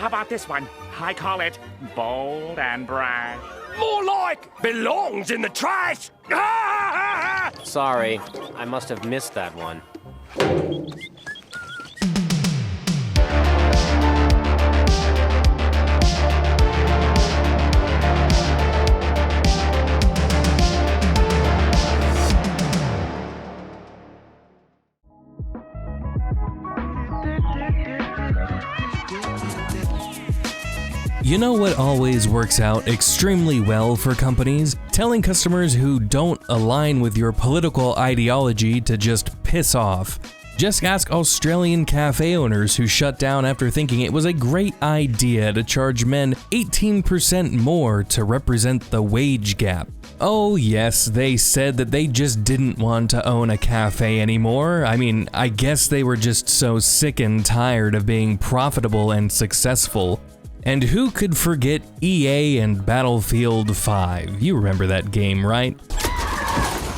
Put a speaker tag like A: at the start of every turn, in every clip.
A: How about this one? I call it bold and brash.
B: More like belongs in the trash!
C: Sorry, I must have missed that one.
D: You know what always works out extremely well for companies? Telling customers who don't align with your political ideology to just piss off. Just ask Australian cafe owners who shut down after thinking it was a great idea to charge men 18% more to represent the wage gap. Oh yes, they said that they just didn't want to own a cafe anymore. I mean, I guess they were just so sick and tired of being profitable and successful. And who could forget EA and Battlefield 5? You remember that game, right?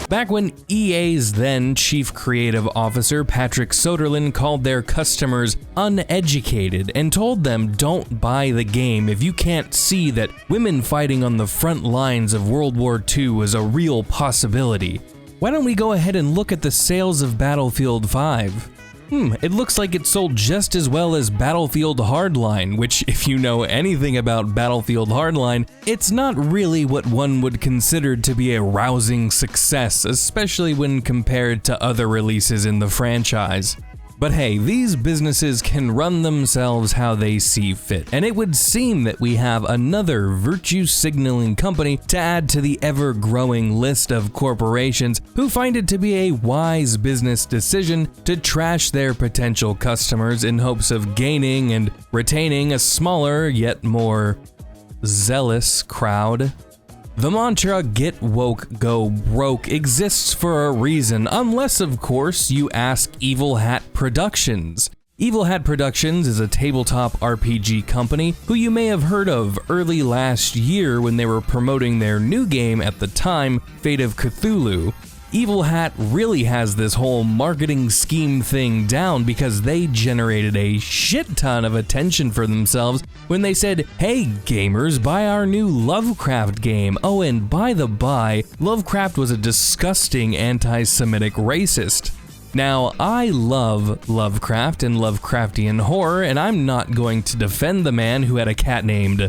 D: Back when EA's then Chief Creative Officer Patrick Soderlund called their customers uneducated and told them don't buy the game if you can't see that women fighting on the front lines of World War II was a real possibility. Why don't we go ahead and look at the sales of Battlefield 5? It looks like it sold just as well as Battlefield Hardline, which, if you know anything about Battlefield Hardline, it's not really what one would consider to be a rousing success, especially when compared to other releases in the franchise. But hey, these businesses can run themselves how they see fit, and it would seem that we have another virtue signaling company to add to the ever-growing list of corporations who find it to be a wise business decision to trash their potential customers in hopes of gaining and retaining a smaller yet more zealous crowd. The mantra "get woke, go broke" exists for a reason, unless of course you ask Evil Hat Productions. Evil Hat Productions is a tabletop RPG company who you may have heard of early last year when they were promoting their new game at the time, Fate of Cthulhu. Evil Hat really has this whole marketing scheme thing down because they generated a shit ton of attention for themselves when they said, "Hey gamers, buy our new Lovecraft game." Oh, and by the by, Lovecraft was a disgusting anti-Semitic racist. Now, I love Lovecraft and Lovecraftian horror, and I'm not going to defend the man who had a cat named.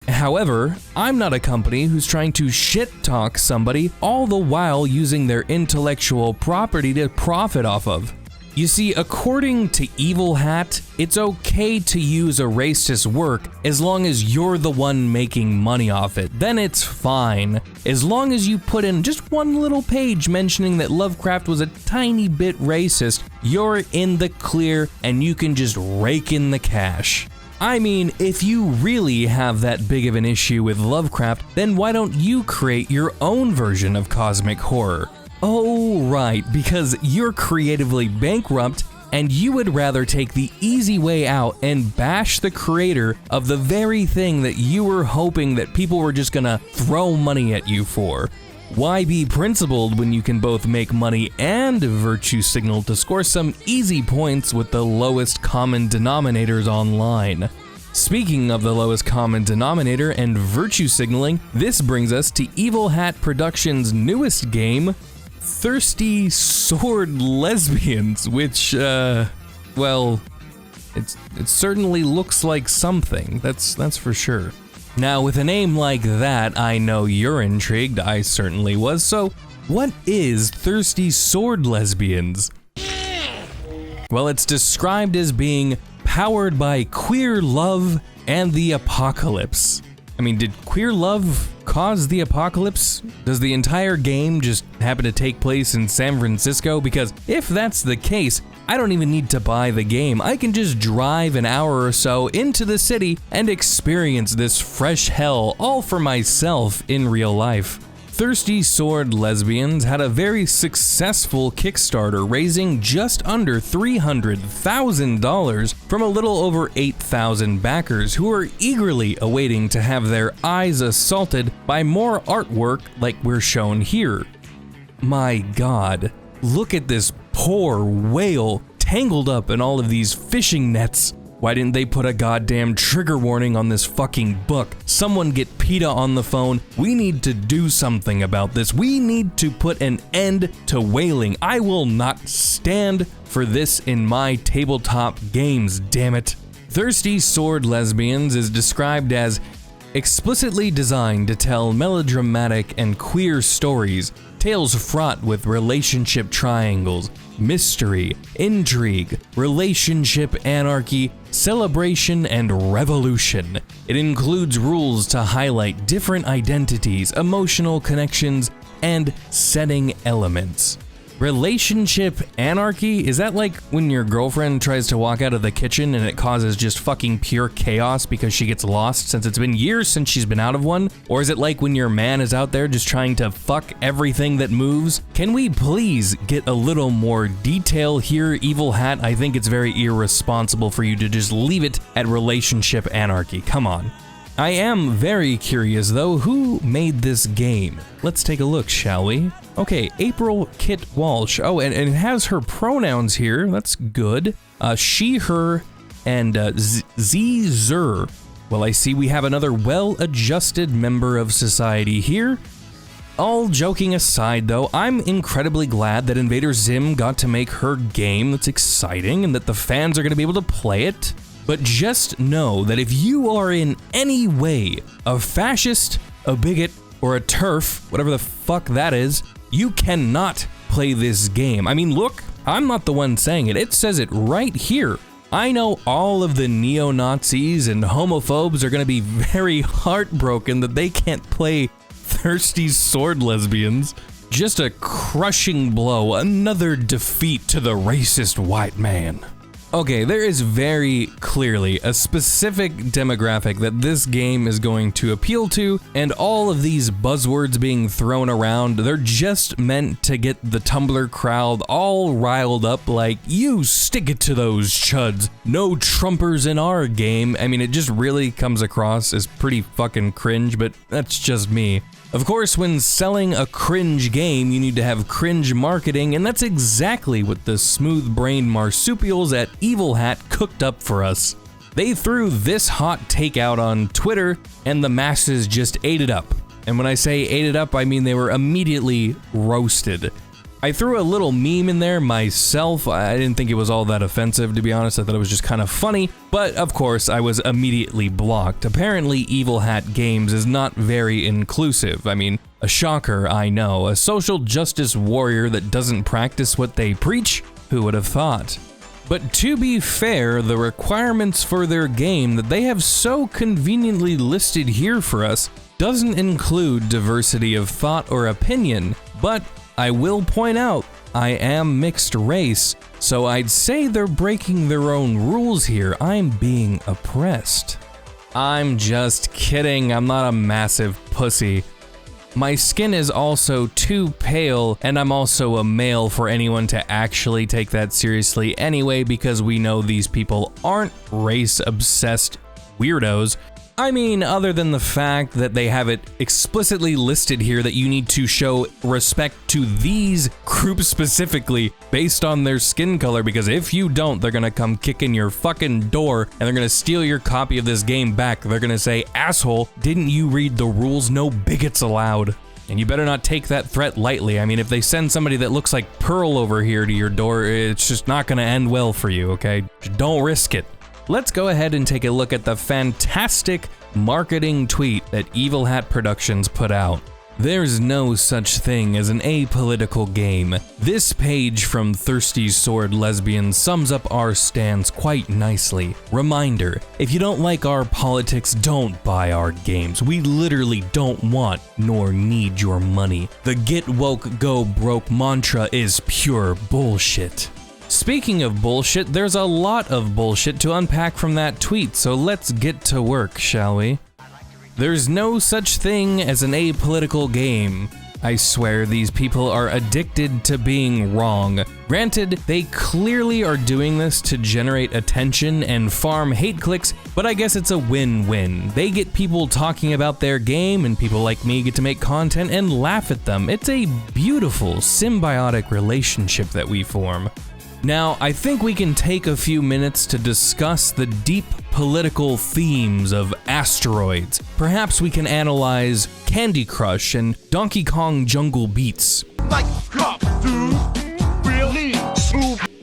D: However, I'm not a company who's trying to shit-talk somebody all the while using their intellectual property to profit off of. You see, according to Evil Hat, it's okay to use a racist work as long as you're the one making money off it. Then it's fine. As long as you put in just one little page mentioning that Lovecraft was a tiny bit racist, you're in the clear and you can just rake in the cash. I mean, if you really have that big of an issue with Lovecraft, then why don't you create your own version of cosmic horror? Oh, right, because you're creatively bankrupt and you would rather take the easy way out and bash the creator of the very thing that you were hoping that people were just gonna throw money at you for. Why be principled when you can both make money and virtue signal to score some easy points with the lowest common denominators online? Speaking of the lowest common denominator and virtue signaling, this brings us to Evil Hat Productions' newest game, Thirsty Sword Lesbians, which, well, it certainly looks like something, that's for sure. Now, with a name like that, I know you're intrigued, I certainly was, so what is Thirsty Sword Lesbians? Well, it's described as being powered by queer love and the apocalypse. I mean, did queer love cause the apocalypse? Does the entire game just happen to take place in San Francisco? Because if that's the case, I don't even need to buy the game. I can just drive an hour or so into the city and experience this fresh hell all for myself in real life. Thirsty Sword Lesbians had a very successful Kickstarter, raising just under $300,000 from a little over 8,000 backers who are eagerly awaiting to have their eyes assaulted by more artwork like we're shown here. My God, look at this poor whale tangled up in all of these fishing nets. Why didn't they put a goddamn trigger warning on this fucking book? Someone get PETA on the phone. We need to do something about this. We need to put an end to whaling. I will not stand for this in my tabletop games, damn it. Thirsty Sword Lesbians is described as explicitly designed to tell melodramatic and queer stories, tales fraught with relationship triangles, mystery, intrigue, relationship anarchy, celebration, and revolution. It includes rules to highlight different identities, emotional connections, and setting elements. Relationship anarchy? Is that like when your girlfriend tries to walk out of the kitchen and it causes just fucking pure chaos because she gets lost since it's been years since she's been out of one? Or is it like when your man is out there just trying to fuck everything that moves? Can we please get a little more detail here, Evil Hat? I think it's very irresponsible for you to just leave it at relationship anarchy. Come on. I am very curious though, who made this game? Let's take a look, shall we? Okay, April Kit Walsh. Oh, and it has her pronouns here. That's good. She, her, and Z-Zer. Well, I see we have another well-adjusted member of society here. All joking aside though, I'm incredibly glad that Invader Zim got to make her game. That's exciting, and that the fans are gonna be able to play it. But just know that if you are in any way a fascist, a bigot, or a TERF, whatever the fuck that is, you cannot play this game. I mean, look, I'm not the one saying it. It says it right here. I know all of the neo-Nazis and homophobes are gonna be very heartbroken that they can't play Thirsty Sword Lesbians. Just a crushing blow, another defeat to the racist white man. Okay, there is very clearly a specific demographic that this game is going to appeal to, and all of these buzzwords being thrown around, they're just meant to get the Tumblr crowd all riled up like, you stick it to those chuds, no Trumpers in our game. I mean, it just really comes across as pretty fucking cringe, but that's just me. Of course, when selling a cringe game, you need to have cringe marketing, and that's exactly what the smooth-brained marsupials at Evil Hat cooked up for us. They threw this hot take out on Twitter, and the masses just ate it up. And when I say ate it up, I mean they were immediately roasted. I threw a little meme in there myself. I didn't think it was all that offensive, to be honest. I thought it was just kind of funny, but of course I was immediately blocked. Apparently Evil Hat Games is not very inclusive. I mean, a shocker, I know. A social justice warrior that doesn't practice what they preach? Who would have thought? But to be fair, the requirements for their game that they have so conveniently listed here for us doesn't include diversity of thought or opinion, but I will point out, I am mixed race, so I'd say they're breaking their own rules here. I'm being oppressed. I'm just kidding, I'm not a massive pussy. My skin is also too pale, and I'm also a male for anyone to actually take that seriously anyway, because we know these people aren't race-obsessed weirdos. I mean, other than the fact that they have it explicitly listed here that you need to show respect to these groups specifically based on their skin color, because if you don't, they're gonna come kick in your fucking door and they're gonna steal your copy of this game back. They're gonna say, asshole, didn't you read the rules? No bigots allowed. And you better not take that threat lightly. I mean, if they send somebody that looks like Pearl over here to your door, it's just not gonna end well for you, okay? Just don't risk it. Let's go ahead and take a look at the fantastic marketing tweet that Evil Hat Productions put out. There's no such thing as an apolitical game. This page from Thirsty Sword Lesbian sums up our stance quite nicely. Reminder, if you don't like our politics, don't buy our games. We literally don't want nor need your money. The get woke, go broke mantra is pure bullshit. Speaking of bullshit, there's a lot of bullshit to unpack from that tweet, so let's get to work, shall we? There's no such thing as an apolitical game. I swear these people are addicted to being wrong. Granted, they clearly are doing this to generate attention and farm hate clicks, but I guess it's a win-win. They get people talking about their game, and people like me get to make content and laugh at them. It's a beautiful, symbiotic relationship that we form. Now, I think we can take a few minutes to discuss the deep political themes of asteroids. Perhaps we can analyze Candy Crush and Donkey Kong Jungle Beats.
B: Like cops do. Really?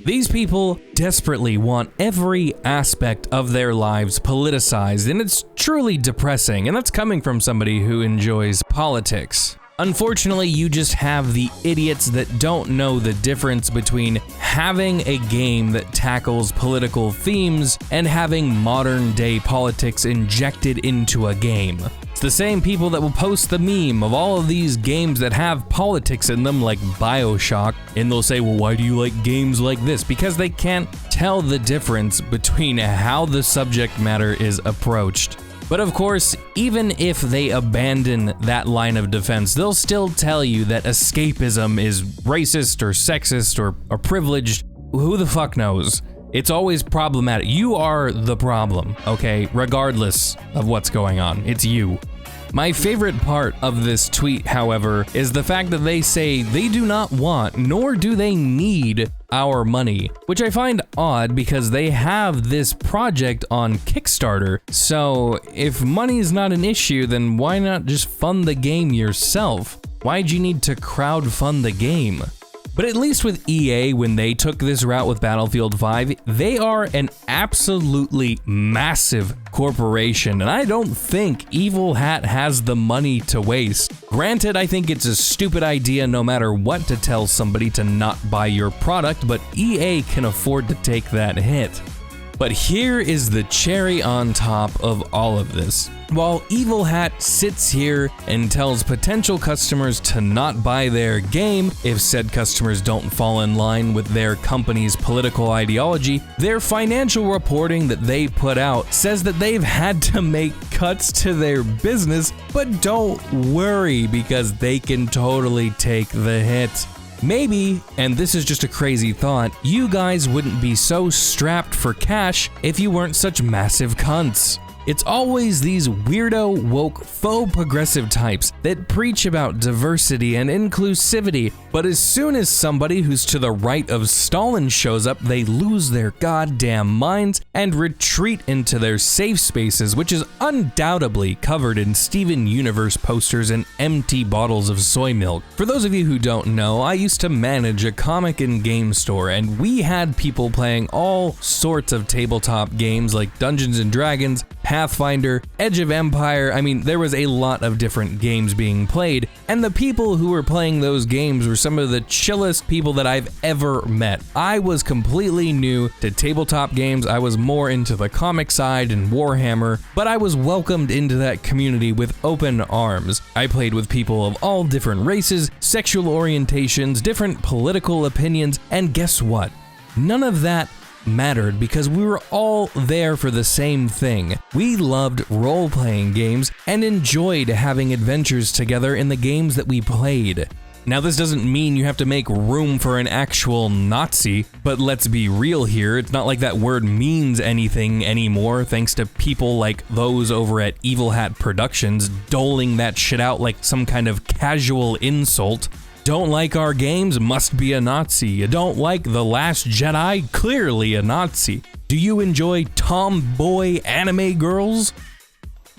D: These people desperately want every aspect of their lives politicized, and it's truly depressing, and that's coming from somebody who enjoys politics. Unfortunately, you just have the idiots that don't know the difference between having a game that tackles political themes and having modern-day politics injected into a game. It's the same people that will post the meme of all of these games that have politics in them, like BioShock, and they'll say, well, why do you like games like this? Because they can't tell the difference between how the subject matter is approached. But of course, even if they abandon that line of defense, they'll still tell you that escapism is racist or sexist or privileged. Who the fuck knows? It's always problematic. You are the problem, okay? Regardless of what's going on, it's you. My favorite part of this tweet, however, is the fact that they say they do not want, nor do they need, our money, which I find odd because they have this project on Kickstarter. So if money is not an issue, then why not just fund the game yourself? Why'd you need to crowdfund the game? But at least with EA, when they took this route with Battlefield 5, they are an absolutely massive corporation, and I don't think Evil Hat has the money to waste. Granted, I think it's a stupid idea no matter what to tell somebody to not buy your product, but EA can afford to take that hit. But here is the cherry on top of all of this. While Evil Hat sits here and tells potential customers to not buy their game if said customers don't fall in line with their company's political ideology, their financial reporting that they put out says that they've had to make cuts to their business, but don't worry because they can totally take the hit. Maybe, and this is just a crazy thought, you guys wouldn't be so strapped for cash if you weren't such massive cunts. It's always these weirdo, woke, faux progressive types that preach about diversity and inclusivity, but as soon as somebody who's to the right of Stalin shows up, they lose their goddamn minds and retreat into their safe spaces, which is undoubtedly covered in Steven Universe posters and empty bottles of soy milk. For those of you who don't know, I used to manage a comic and game store, and we had people playing all sorts of tabletop games like Dungeons & Dragons, Pathfinder, Edge of Empire. I mean, there was a lot of different games being played, and the people who were playing those games were some of the chillest people that I've ever met. I was completely new to tabletop games. I was more into the comic side and Warhammer, but I was welcomed into that community with open arms. I played with people of all different races, sexual orientations, different political opinions, and guess what? None of that mattered because we were all there for the same thing. We loved role-playing games and enjoyed having adventures together in the games that we played. Now, this doesn't mean you have to make room for an actual Nazi, but let's be real here, it's not like that word means anything anymore thanks to people like those over at Evil Hat Productions doling that shit out like some kind of casual insult. Don't like our games? Must be a Nazi. You don't like The Last Jedi? Clearly a Nazi. Do you enjoy tomboy anime girls?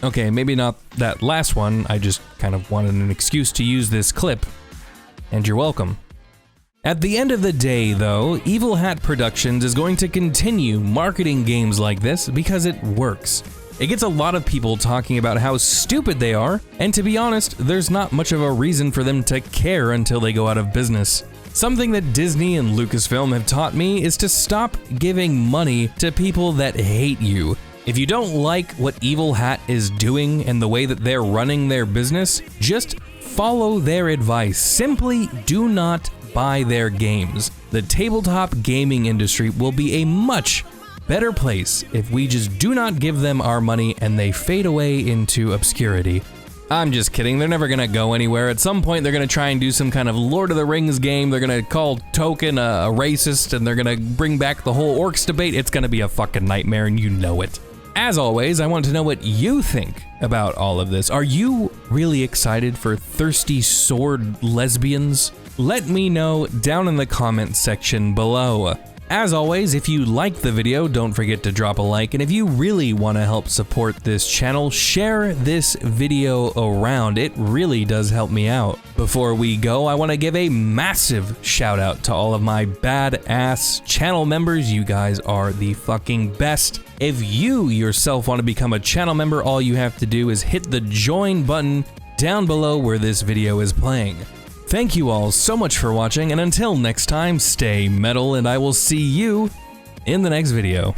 D: Okay, maybe not that last one, I just kind of wanted an excuse to use this clip. And you're welcome. At the end of the day, though, Evil Hat Productions is going to continue marketing games like this because it works. It gets a lot of people talking about how stupid they are, and to be honest, there's not much of a reason for them to care until they go out of business. Something that Disney and Lucasfilm have taught me is to stop giving money to people that hate you. If you don't like what Evil Hat is doing and the way that they're running their business, just follow their advice. Simply do not buy their games. The tabletop gaming industry will be a much better place if we just do not give them our money and they fade away into obscurity. I'm just kidding, they're never gonna go anywhere. At some point they're gonna try and do some kind of Lord of the Rings game, they're gonna call Token a racist, and they're gonna bring back the whole orcs debate. It's gonna be a fucking nightmare and you know it. As always, I want to know what you think about all of this. Are you really excited for thirsty sword lesbians? Let me know down in the comments section below. As always, if you liked the video, don't forget to drop a like, and if you really want to help support this channel, share this video around. It really does help me out. Before we go, I want to give a massive shout out to all of my badass channel members. You guys are the fucking best. If you yourself want to become a channel member, all you have to do is hit the join button down below where this video is playing. Thank you all so much for watching, and until next time, stay metal, and I will see you in the next video.